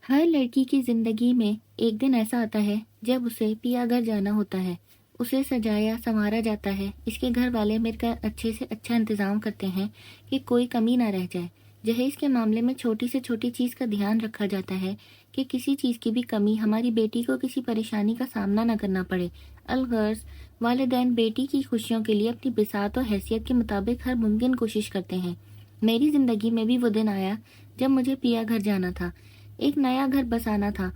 ہر لڑکی کی زندگی میں ایک دن ایسا آتا ہے جب اسے پیا گھر جانا ہوتا ہے. اسے سجایا سنوارا جاتا ہے. اس کے گھر والے مل کر اچھے سے اچھا انتظام کرتے ہیں کہ کوئی کمی نہ رہ جائے. جہیز کے معاملے میں چھوٹی سے چھوٹی چیز کا دھیان رکھا جاتا ہے کہ کسی چیز کی بھی کمی ہماری بیٹی کو کسی پریشانی کا سامنا نہ کرنا پڑے. الغرض والدین بیٹی کی خوشیوں کے لیے اپنی بساط و حیثیت کے مطابق ہر ممکن کوشش کرتے ہیں. میری زندگی میں بھی وہ دن آیا جب مجھے پیا گھر جانا تھا. ایک نیا گھر بسانا تھا.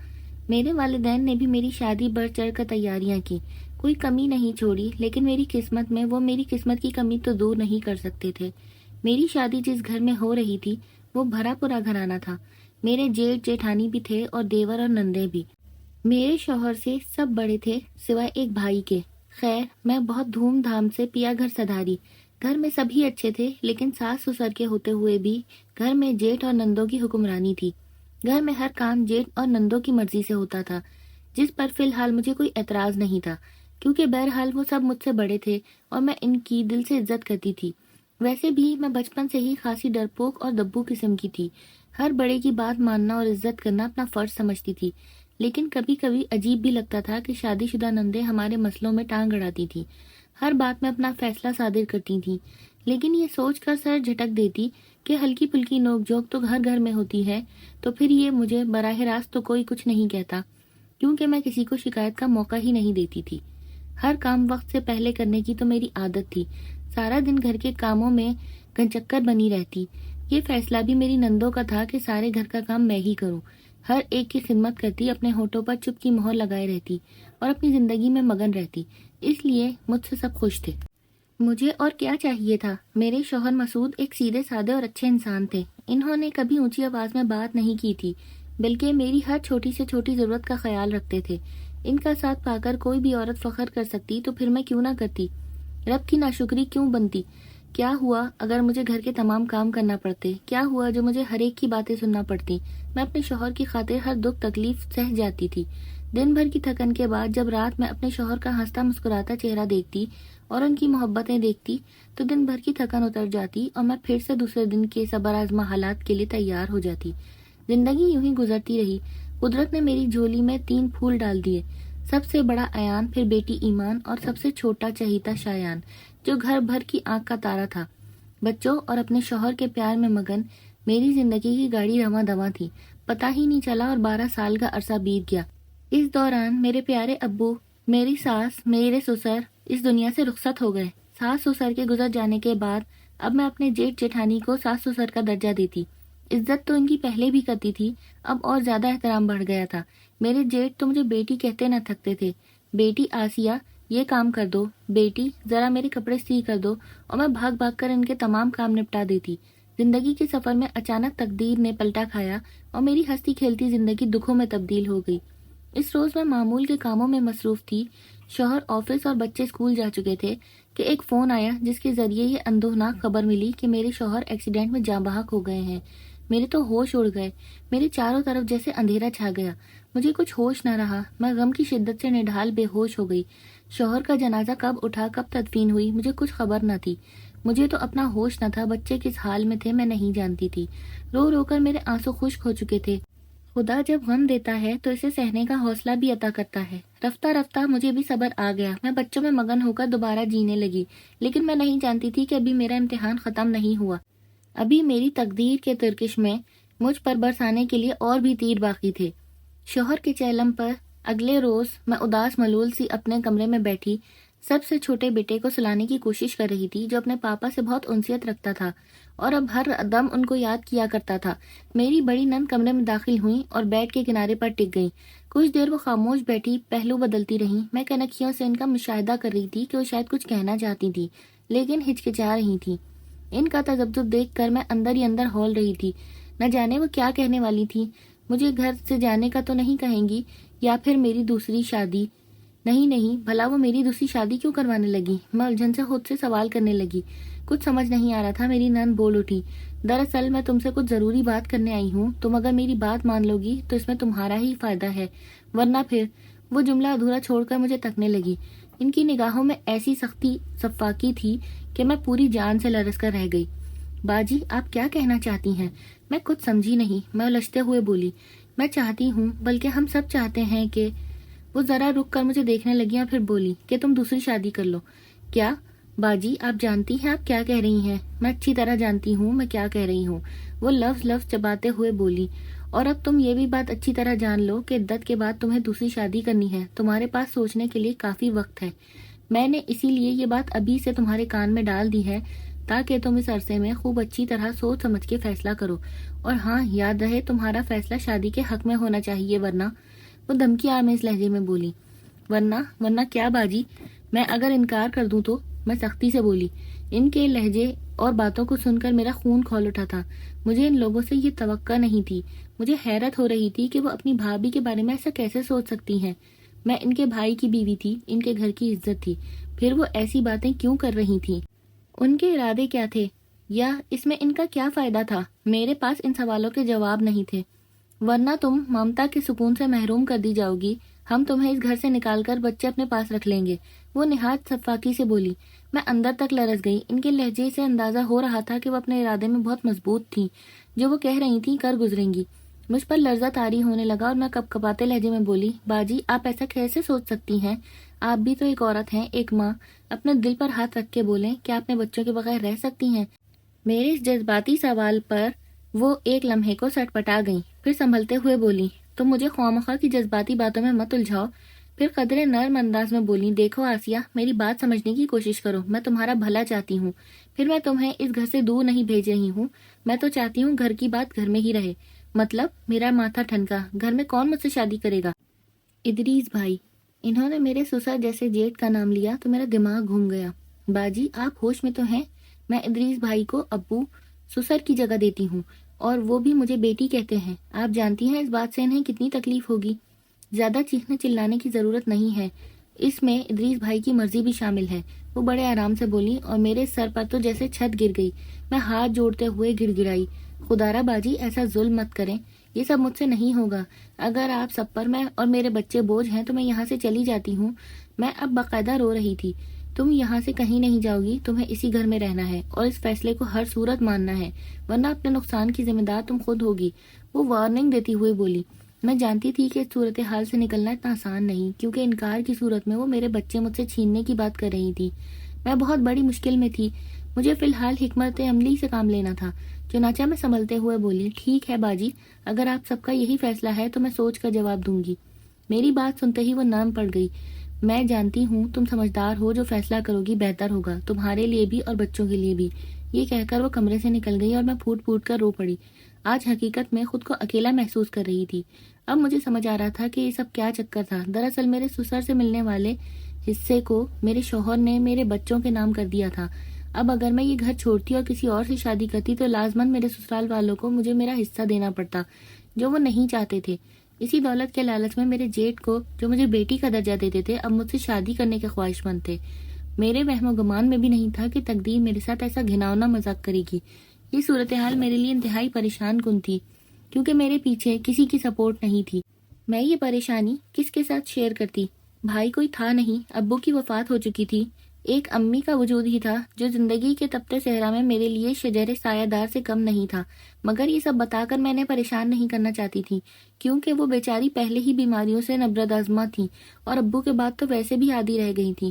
میرے والدین نے بھی میری شادی بڑھ چڑھ کر تیاریاں کی. کوئی کمی نہیں چھوڑی، لیکن میری قسمت میں وہ میری قسمت کی کمی تو دور نہیں کر سکتے تھے. میری شادی جس گھر میں ہو رہی تھی وہ بھرا پورا گھرانہ تھا. میرے جیٹھ جیٹھانی بھی تھے اور دیور اور نندے بھی. میرے شوہر سے سب بڑے تھے سوائے ایک بھائی کے. خیر، میں بہت دھوم دھام سے پیا گھر سدھاری. گھر میں سبھی اچھے تھے، لیکن ساس سسر کے ہوتے ہوئے بھی گھر میں جیٹھ اور نندوں کی حکمرانی تھی. گھر میں ہر کام جیٹھ اور نندوں کی مرضی سے ہوتا تھا، جس پر فی الحال مجھے کوئی اعتراض نہیں تھا، کیونکہ بہرحال وہ سب مجھ سے بڑے تھے اور میں ان کی دل سے عزت کرتی تھی. ویسے بھی میں بچپن سے ہی خاصی ڈرپوک اور دبو قسم کی تھی. ہر بڑے کی بات ماننا اور عزت کرنا اپنا فرض سمجھتی تھی. لیکن کبھی کبھی عجیب بھی لگتا تھا کہ شادی شدہ نندیں ہمارے مسئلوں میں ٹانگ اڑاتی تھی. ہر بات میں اپنا فیصلہ صادر کرتی تھیں، لیکن یہ سوچ کر سر جھٹک دیتی کہ ہلکی پھلکی نوک جھوک تو گھر گھر میں ہوتی ہے، تو پھر یہ مجھے براہ راست تو کوئی کچھ نہیں کہتا، کیونکہ میں کسی کو شکایت کا موقع ہی نہیں دیتی تھی. ہر کام وقت سے پہلے کرنے کی تو میری عادت تھی. سارا دن گھر کے کاموں میں گنچکر بنی رہتی. یہ فیصلہ بھی میری نندوں کا تھا کہ سارے گھر کا کام میں ہی کروں. ہر ایک کی خدمت کرتی، اپنے ہونٹوں پر چپ کی مہر لگائے رہتی اور اپنی زندگی میں مگن رہتی. اس لیے مجھ سے سب خوش تھے. مجھے اور کیا چاہیے تھا؟ میرے شوہر مسعود ایک سیدھے سادے اور اچھے انسان تھے. انہوں نے کبھی اونچی آواز میں بات نہیں کی تھی، بلکہ میری ہر چھوٹی سے چھوٹی ضرورت کا خیال رکھتے تھے. ان کا ساتھ پا کر کوئی بھی عورت فخر کر سکتی تو پھر میں کیوں نہ کرتی؟ رب کی ناشکری کیوں بنتی؟ کیا ہوا اگر مجھے گھر کے تمام کام کرنا پڑتے؟ کیا ہوا جو مجھے ہر ایک کی باتیں سننا پڑتی؟ میں اپنے شوہر کی خاطر ہر دکھ تکلیف سہ جاتی تھی. دن بھر کی تھکن کے بعد جب رات میں اپنے شوہر کا ہنستا مسکراتا چہرہ دیکھتی اور ان کی محبتیں دیکھتی تو دن بھر کی تھکن اتر جاتی اور میں پھر سے دوسرے دن کے صبر آزما حالات کے لیے تیار ہو جاتی. زندگی یوں ہی گزرتی رہی. قدرت نے میری جھولی میں 3 پھول ڈال دیے. سب سے بڑا ایان، پھر بیٹی ایمان اور سب سے چھوٹا چہیتا شایان، جو گھر بھر کی آنکھ کا تارا تھا. بچوں اور اپنے شوہر کے پیار میں مگن میری زندگی کی گاڑی رواں دواں تھی. پتہ ہی نہیں چلا اور 12 سال کا عرصہ بیت گیا. اس دوران میرے پیارے ابو، میری ساس، میرے سسر اس دنیا سے رخصت ہو گئے. ساس سسر کے گزر جانے کے بعد اب میں اپنے جیٹھ جیٹھانی کو ساس سسر کا درجہ دیتی. عزت تو ان کی پہلے بھی کرتی تھی، اب اور زیادہ احترام بڑھ گیا تھا. میرے جیٹھ تو مجھے بیٹی کہتے نہ تھکتے تھے. بیٹی آسیہ یہ کام کر دو، بیٹی ذرا میرے کپڑے سی کر دو، اور میں بھاگ بھاگ کر ان کے تمام کام نپٹا دیتی. زندگی کے سفر میں اچانک تقدیر نے پلٹا کھایا اور میری ہنستی کھیلتی زندگی دکھوں میں تبدیل ہو گئی. اس روز میں معمول کے کاموں میں مصروف تھی. شوہر آفس اور بچے اسکول جا چکے تھے کہ ایک فون آیا جس کے ذریعے یہ اندوہناک خبر ملی کہ میرے شوہر ایکسیڈنٹ میں جاں بحق ہو گئے ہیں. میرے تو ہوش اڑ گئے. میرے چاروں طرف جیسے اندھیرا چھا گیا. مجھے کچھ ہوش نہ رہا. میں غم کی شدت سے نڈھال بے ہوش ہو گئی. شوہر کا جنازہ کب اٹھا، کب تدفین ہوئی، مجھے کچھ خبر نہ تھی. مجھے تو اپنا ہوش نہ تھا. بچے کس حال میں تھے میں نہیں جانتی تھی. رو رو کر میرے آنسو خشک ہو چکے تھے. خدا جب غم دیتا ہے تو اسے سہنے کا حوصلہ بھی عطا کرتا ہے. رفتہ رفتہ مجھے بھی صبر آ گیا. میں بچوں میں مگن ہو کر دوبارہ جینے لگی. لیکن میں نہیں جانتی تھی کہ ابھی میرا امتحان ختم نہیں ہوا. ابھی میری تقدیر کے ترکش میں مجھ پر برسانے کے لیے اور بھی تیر باقی تھے. شوہر کے چہلم پر اگلے روز میں اداس ملول سی اپنے کمرے میں بیٹھی سب سے چھوٹے بیٹے کو سلانے کی کوشش کر رہی تھی، جو اپنے پاپا سے بہت انسیت رکھتا تھا اور اب ہر دم ان کو یاد کیا کرتا تھا. میری بڑی نند کمرے میں داخل ہوئیں اور بیڈ کے کنارے پر ٹک گئیں. کچھ دیر وہ خاموش بیٹھی پہلو بدلتی رہیں. میں کنکھیوں سے ان کا مشاہدہ کر رہی تھی کہ وہ شاید کچھ کہنا چاہتی تھی، لیکن ہچکچا رہی تھیں. ان کا تذبذب دیکھ کر میں اندر ہی اندر ہول رہی تھی. نہ جانے وہ کیا کہنے والی تھی. مجھے گھر سے جانے کا تو نہیں کہیں گی، یا پھر میری دوسری شادی؟ نہیں، بھلا وہ میری دوسری شادی کیوں کروانے لگی؟ میں الجھن سے خود سے سوال کرنے لگی. کچھ سمجھ نہیں آ رہا تھا. میری نند بول اٹھی، دراصل میں تم سے کچھ ضروری بات کرنے آئی ہوں. تم اگر میری بات مان لو گی تو اس میں تمہارا ہی فائدہ ہے، ورنہ پھر. وہ جملہ ادھورا چھوڑ کر مجھے تکنے لگی. ان کی نگاہوں میں ایسی سختی سفاکی تھی کہ میں پوری جان سے لرز کر رہ گئی. باجی آپ کیا کہنا چاہتی ہیں؟ میں کچھ سمجھی نہیں. میں الجھتے ہوئے بولی، میں چاہتی ہوں، بلکہ ہم سب چاہتے ہیں کہ وہ ذرا رک کر مجھے دیکھنے لگی اور پھر بولی کہ تم دوسری شادی کر لو۔ کیا باجی، آپ جانتی ہیں آپ کیا کہہ رہی ہیں؟ میں اچھی طرح جانتی ہوں میں کیا کہہ رہی ہوں، وہ لفظ چباتے ہوئے بولی۔ اور اب تم یہ بھی بات اچھی طرح جان لو کہ عدت کے بعد تمہیں دوسری شادی کرنی ہے، تمہارے پاس سوچنے کے لیے کافی وقت ہے۔ میں نے اسی لیے یہ بات ابھی سے تمہارے کان میں ڈال دی ہے تاکہ تم اس عرصے میں خوب اچھی طرح سوچ سمجھ کے فیصلہ کرو۔ اور ہاں، یاد رہے تمہارا فیصلہ شادی کے حق میں ہونا چاہیے، ورنہ، وہ دھمکی آمیز لہجے میں بولی۔ ورنہ کیا باجی؟ میں اگر انکار کر دوں تو؟ میں سختی سے بولی۔ ان کے لہجے اور باتوں کو سن کر میرا خون کھول اٹھا تھا۔ مجھے ان لوگوں سے یہ توقع نہیں تھی۔ مجھے حیرت ہو رہی تھی کہ وہ اپنی بھابھی کے بارے میں ایسا کیسے سوچ سکتی ہیں۔ میں ان کے بھائی کی بیوی تھی، ان کے گھر کی عزت تھی، پھر وہ ایسی باتیں کیوں کر رہی تھی؟ ان کے ارادے کیا تھے؟ یا اس میں ان کا کیا فائدہ تھا؟ میرے پاس ان سوالوں کے جواب نہیں تھے۔ ورنہ تم ممتا کے سکون سے محروم کر دی جاؤ گی، ہم تمہیں اس گھر سے نکال کر بچے اپنے پاس رکھ لیں گے، وہ نہایت شفاقی سے بولی۔ میں اندر تک لرز گئی۔ ان کے لہجے سے اندازہ ہو رہا تھا کہ وہ اپنے ارادے میں بہت مضبوط تھیں، جو وہ کہہ رہی تھیں کر گزریں گی۔ مجھ پر لرزہ طاری ہونے لگا اور میں کپکپاتے لہجے میں بولی، باجی آپ ایسا کیسے سوچ سکتی ہیں؟ آپ بھی تو ایک عورت ہیں، ایک ماں۔ اپنے دل پر ہاتھ رکھ کے بولیں، کیا اپنے بچوں کے بغیر رہ سکتی ہیں؟ میرے اس جذباتی سوال پر وہ ایک لمحے کو سٹ پٹا گئیں، پھر سنبھلتے ہوئے بولی، تم مجھے خواہ کی جذباتی باتوں میں مت الجھاؤ۔ پھر قدرے نرم انداز میں بولی، دیکھو آسیہ، میری بات سمجھنے کی کوشش کرو، میں تمہارا بھلا چاہتی ہوں، پھر میں تمہیں اس گھر سے دور نہیں بھیج رہی ہوں، میں تو چاہتی ہوں گھر کی بات گھر میں ہی رہے۔ مطلب؟ میرا ماتھا ٹھنکا۔ گھر میں کون مجھ سے شادی کرے گا؟ ادریس بھائی۔ انہوں نے میرے سسر جیسے جیٹ کا نام لیا تو میرا دماغ گھوم گیا۔ باجی آپ ہوش میں تو ہیں؟ میں ادریس بھائی کو ابو سسر کی جگہ دیتی ہوں، اور وہ بھی مجھے بیٹی کہتے ہیں۔ آپ جانتی ہیں اس بات سے انہیں کتنی تکلیف ہوگی؟ زیادہ چیخنے چلانے کی ضرورت نہیں ہے، اس میں ادریس بھائی کی مرضی بھی شامل ہے، وہ بڑے آرام سے بولی، اور میرے سر پر تو جیسے چھت گر گئی۔ میں ہاتھ جوڑتے ہوئے گڑ گڑائی، خدارا باجی ایسا ظلم مت کریں، یہ سب مجھ سے نہیں ہوگا۔ اگر آپ سب پر میں اور میرے بچے بوجھ ہیں تو میں یہاں سے چلی جاتی ہوں۔ میں اب باقاعدہ رو رہی تھی۔ تم یہاں سے کہیں نہیں جاؤ گی، تمہیں اسی گھر میں رہنا ہے اور اس فیصلے کو ہر صورت ماننا ہے، ورنہ اپنے نقصان کی ذمہ دار تم خود ہوگی، وہ وارننگ دیتی ہوئے بولی۔ میں جانتی تھی کہ اس صورتحال سے نکلنا اتنا آسان نہیں، کیونکہ انکار کی صورت میں وہ میرے بچے مجھ سے چھیننے کی بات کر رہی تھی۔ میں بہت بڑی مشکل میں تھی، مجھے فی الحال حکمت عملی سے کام لینا تھا۔ چنانچہ میں سنبھلتے ہوئے بولی، ٹھیک ہے باجی، اگر آپ سب کا یہی فیصلہ ہے تو میں سوچ کر جواب دوں گی۔ میری بات سنتے ہی وہ نرم پڑ گئی۔ میں جانتی ہوں تم سمجھدار ہو، جو فیصلہ کرو گی بہتر ہوگا، تمہارے لیے بھی اور بچوں کے لیے بھی۔ یہ کہہ کر وہ کمرے سے نکل گئی اور میں پھوٹ پھوٹ کر رو پڑی۔ آج حقیقت میں خود کو اکیلا محسوس کر رہی تھی۔ اب مجھے سمجھ آ رہا تھا کہ یہ سب کیا چکر تھا۔ دراصل میرے سسر سے ملنے والے حصے کو میرے شوہر نے میرے بچوں کے نام کر دیا تھا۔ اب اگر میں یہ گھر چھوڑتی اور کسی اور سے شادی کرتی تو لازماً میرے سسرال والوں کو مجھے میرا حصہ دینا پڑتا، جو وہ نہیں چاہتے تھے۔ اسی دولت کے لالچ میں میرے جیٹ کو، جو مجھے بیٹی کا درجہ دیتے تھے، اب مجھ سے شادی کرنے کے خواہش مند تھے۔ میرے وہم و گمان میں بھی نہیں تھا کہ تقدیر میرے ساتھ ایسا گھناؤنا مذاق کرے گی۔ یہ صورتحال میرے لیے انتہائی پریشان کن تھی، کیونکہ میرے پیچھے کسی کی سپورٹ نہیں تھی۔ میں یہ پریشانی کس کے ساتھ شیئر کرتی؟ بھائی کوئی تھا نہیں، ابو کی وفات ہو چکی تھی، ایک امی کا وجود ہی تھا جو زندگی کے تپتے صحرا میں میرے لیے شجر سایہ دار سے کم نہیں تھا۔ مگر یہ سب بتا کر میں انہیں پریشان نہیں کرنا چاہتی تھی، کیونکہ وہ بیچاری پہلے ہی بیماریوں سے نبرد آزما تھیں اور ابو کے بعد تو ویسے بھی عادی رہ گئی تھیں۔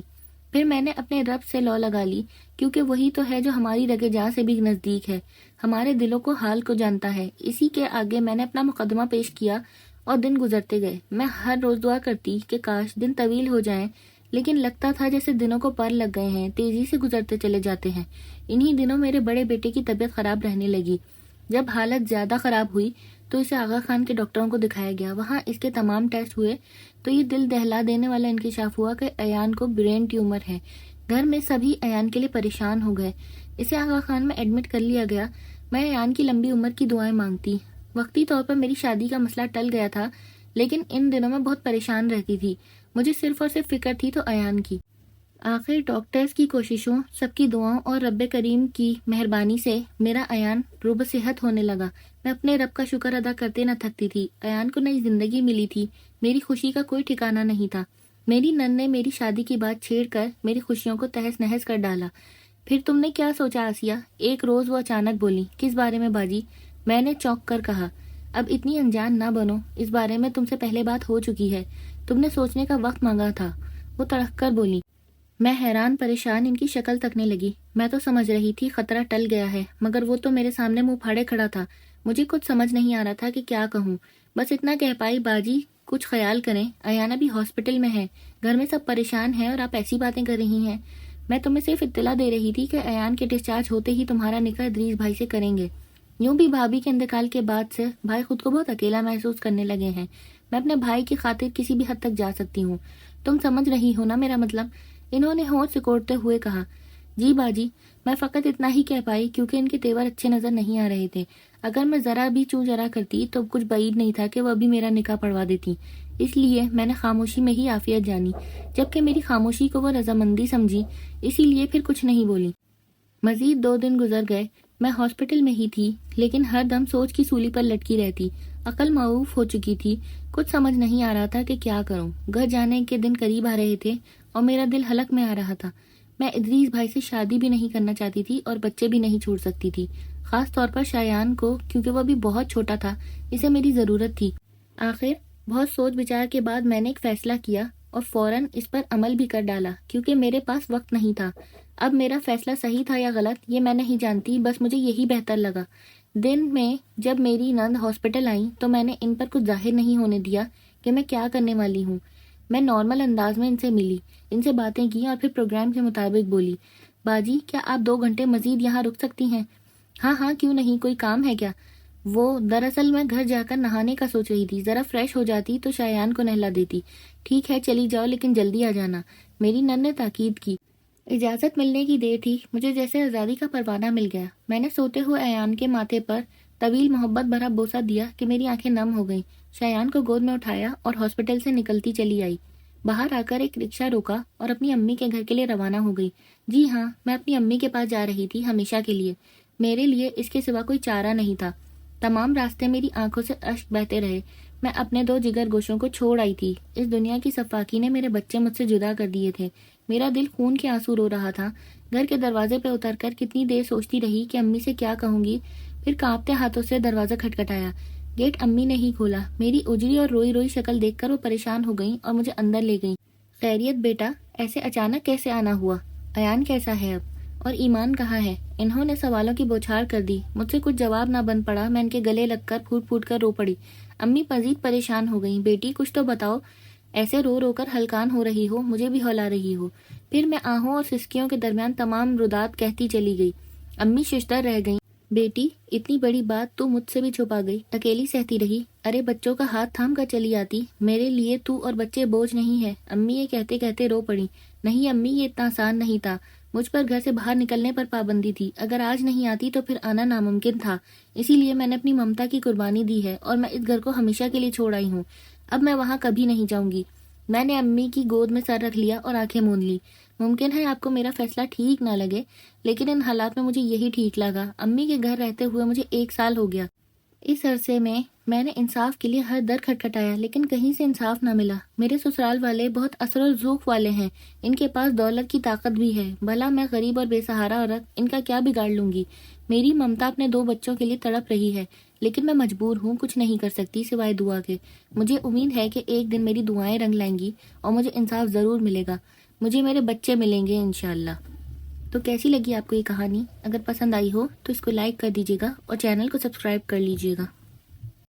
پھر میں نے اپنے رب سے لو لگا لی، کیونکہ وہی تو ہے جو ہماری رگے جاں سے بھی نزدیک ہے، ہمارے دلوں کو حال کو جانتا ہے۔ اسی کے آگے میں نے اپنا مقدمہ پیش کیا اور دن گزرتے گئے۔ میں ہر روز دعا کرتی کہ کاش دن طویل ہو جائیں، لیکن لگتا تھا جیسے دنوں کو پر لگ گئے ہیں، تیزی سے گزرتے چلے جاتے ہیں۔ انہی دنوں میرے بڑے بیٹے کی طبیعت خراب رہنے لگی۔ جب حالت زیادہ خراب ہوئی تو اسے آغا خان کے ڈاکٹروں کو دکھایا گیا۔ وہاں اس کے تمام ٹیسٹ ہوئے تو یہ دل دہلا دینے والا انکشاف ہوا کہ ایان کو برین ٹیومر ہے۔ گھر میں سبھی ایان کے لیے پریشان ہو گئے۔ اسے آغا خان میں ایڈمٹ کر لیا گیا۔ میں ایان کی لمبی عمر کی دعائیں مانگتی۔ وقتی طور پر میری شادی کا مسئلہ ٹل گیا تھا، لیکن ان دنوں میں بہت پریشان رہتی تھی۔ مجھے صرف اور صرف فکر تھی تو ایان کی۔ آخر ڈاکٹرز کی کوششوں، سب کی دعاؤں اور رب کریم کی مہربانی سے میرا ایان روب صحت ہونے لگا۔ میں اپنے رب کا شکر ادا کرتے نہ تھکتی تھی۔ ایان کو نئی زندگی ملی تھی، میری خوشی کا کوئی ٹھکانہ نہیں تھا۔ میری نن نے میری شادی کی بات چھیڑ کر میری خوشیوں کو تہس نہس کر ڈالا۔ پھر تم نے کیا سوچا آسیہ؟ ایک روز وہ اچانک بولی، کس بارے میں باجی؟ میں نے چونک کر کہا، اب اتنی انجان نہ بنو، اس بارے میں تم سے پہلے بات ہو چکی ہے، تم نے سوچنے کا وقت مانگا تھا، وہ تڑک کر بولی۔ میں حیران پریشان ان کی شکل تکنے لگی۔ میں تو سمجھ رہی تھی خطرہ ٹل گیا ہے، مگر وہ تو میرے سامنے منہ پھاڑے کھڑا تھا۔ مجھے کچھ سمجھ نہیں آ رہا تھا کہ کیا کہوں، بس اتنا کہہ پائی، باجی کچھ خیال کریں، ایان ابھی ہاسپٹل میں ہے، گھر میں سب پریشان ہیں اور آپ ایسی باتیں کر رہی ہیں۔ میں تمہیں صرف اطلاع دے رہی تھی کہ ایان کے ڈسچارج ہوتے ہی تمہارا نکاح ادریس بھائی سے کریں گے۔ یوں بھی بھابھی کے انتقال کے بعد سے بھائی خود کو بہت اکیلا محسوس کرنے لگے ہیں۔ میں اپنے بھائی کی خاطر کسی بھی حد تک جا سکتی ہوں، تم سمجھ رہی ہو نا میرا مطلب؟ انہوں نے ہونٹ سکوڑتے ہوئے کہا۔ جی باجی، میں فقط اتنا ہی کہہ پائی کیونکہ ان کے تیور اچھے نظر نہیں آ رہے تھے۔ اگر میں ذرا بھی چوں چرا کرتی تو کچھ بعید نہیں تھا کہ وہ ابھی میرا نکاح پڑھوا دیتی، اس لیے میں نے خاموشی میں ہی عافیت جانی، جبکہ میری خاموشی کو وہ رضامندی سمجھی، اسی لیے پھر کچھ نہیں بولی۔ مزید 2 دن گزر گئے، میں ہاسپٹل میں ہی تھی، لیکن ہر دم سوچ کی سولی پر لٹکی رہتی، عقل معوف ہو چکی تھی، کچھ سمجھ نہیں آ رہا تھا کہ کیا کروں۔ گھر جانے کے دن قریب آ رہے تھے اور میرا دل حلق میں آ رہا تھا۔ میں ادریس بھائی سے شادی بھی نہیں کرنا چاہتی تھی اور بچے بھی نہیں چھوڑ سکتی تھی، خاص طور پر شایان کو، کیونکہ وہ بھی بہت چھوٹا تھا، اسے میری ضرورت تھی۔ آخر بہت سوچ بچار کے بعد میں نے ایک فیصلہ کیا اور فوراً اس پر عمل بھی کر ڈالا، کیونکہ میرے پاس وقت نہیں تھا۔ اب میرا فیصلہ صحیح تھا یا غلط یہ میں نہیں جانتی، بس مجھے یہی بہتر لگا۔ دن میں جب میری نند ہاسپٹل آئیں تو میں نے ان پر کچھ ظاہر نہیں ہونے دیا کہ میں کیا کرنے والی ہوں۔ میں نارمل انداز میں ان سے ملی، ان سے باتیں کی اور پھر پروگرام کے مطابق بولی، باجی کیا آپ 2 گھنٹے مزید یہاں رک سکتی ہیں؟ ہاں ہاں کیوں نہیں، کوئی کام ہے کیا؟ وہ دراصل میں گھر جا کر نہانے کا سوچ رہی تھی، ذرا فریش ہو جاتی تو شایان کو نہلا دیتی۔ ٹھیک ہے چلی جاؤ لیکن جلدی آ جانا، میری نند نے تاکید کی۔ اجازت ملنے کی دیر تھی، مجھے جیسے آزادی کا پروانہ مل گیا۔ میں نے سوتے ہوئے ایان کے ماتھے پر طویل محبت بھرا بوسہ دیا کہ میری آنکھیں نم ہو گئیں۔ شایان کو گود میں اٹھایا اور ہاسپٹل سے نکلتی چلی آئی۔ باہر آ کر ایک رکشہ روکا اور اپنی امی کے گھر کے لیے روانہ ہو گئی۔ جی ہاں، میں اپنی امی کے پاس جا رہی تھی، ہمیشہ کے لیے۔ میرے لیے اس کے سوا کوئی چارہ نہیں تھا۔ تمام راستے میری آنکھوں سے اشک بہتے رہے۔ میں اپنے 2 جگر گوشوں کو چھوڑ آئی تھی۔ اس دنیا کی سفاکی نے میرے بچے مجھ سے جدا کر دیے تھے۔ میرا دل خون کے آنسو رو رہا تھا۔ گھر کے دروازے پہ اتر کر کتنی دیر سوچتی رہی کہ امی سے کیا کہوں گی، پھر کانپتے ہاتھوں سے دروازہ کھٹکھٹایا۔ گیٹ امی نے ہی کھولا۔ میری اجڑی اور روئی روئی شکل دیکھ کر وہ پریشان ہو گئیں اور مجھے اندر لے گئیں۔ خیریت بیٹا، ایسے اچانک کیسے آنا ہوا؟ ایان کیسا ہے اب؟ اور ایمان کہاں ہے؟ انہوں نے سوالوں کی بوچھار کر دی۔ مجھ سے کچھ جواب نہ بن پڑا، میں ان کے گلے لگ کر پھوٹ پھوٹ کر رو پڑی۔ امی مزید پریشان ہو گئیں۔ بیٹی کچھ تو بتاؤ، ایسے رو رو کر ہلکان ہو رہی ہو، مجھے بھی ہلا رہی ہو۔ پھر میں آہوں اور سسکیوں کے درمیان تمام ردات کہتی چلی گئی۔ امی ششدر رہ گئیں۔ بیٹی اتنی بڑی بات تو مجھ سے بھی چھپا گئی، اکیلی سہتی رہی۔ ارے بچوں کا ہاتھ تھام کر چلی آتی، میرے لیے تو اور بچے بوجھ نہیں ہے۔ امی یہ کہتے کہتے رو پڑی۔ نہیں امی، یہ اتنا آسان نہیں تھا، مجھ پر گھر سے باہر نکلنے پر پابندی تھی، اگر آج نہیں آتی تو پھر آنا ناممکن تھا، اسی لیے میں نے اپنی ممتا کی قربانی دی ہے اور میں اس گھر کو ہمیشہ کے لیے چھوڑ آئی ہوں۔ اب میں وہاں کبھی نہیں جاؤں گی۔ میں نے امی کی گود میں سر رکھ لیا اور آنکھیں موند لی۔ ممکن ہے آپ کو میرا فیصلہ ٹھیک نہ لگے، لیکن ان حالات میں مجھے یہی ٹھیک لگا۔ امی کے گھر رہتے ہوئے مجھے 1 سال ہو گیا۔ اس عرصے میں نے انصاف کے لیے ہر در کھٹکھٹایا، لیکن کہیں سے انصاف نہ ملا۔ میرے سسرال والے بہت اثر و ذوق والے ہیں، ان کے پاس دولت کی طاقت بھی ہے، بھلا میں غریب اور بے سہارا عورت ان کا کیا بگاڑ لوں گی؟ میری ممتا اپنے 2 بچوں کے لیے تڑپ رہی ہے، لیکن میں مجبور ہوں، کچھ نہیں کر سکتی سوائے دعا کے۔ مجھے امید ہے کہ ایک دن میری دعائیں رنگ لائیں گی اور مجھے انصاف ضرور ملے گا، مجھے میرے بچے ملیں گے انشاءاللہ۔ تو کیسی لگی آپ کو یہ کہانی؟ اگر پسند آئی ہو تو اس کو لائک کر دیجیے گا اور چینل کو سبسکرائب کر لیجیے گا۔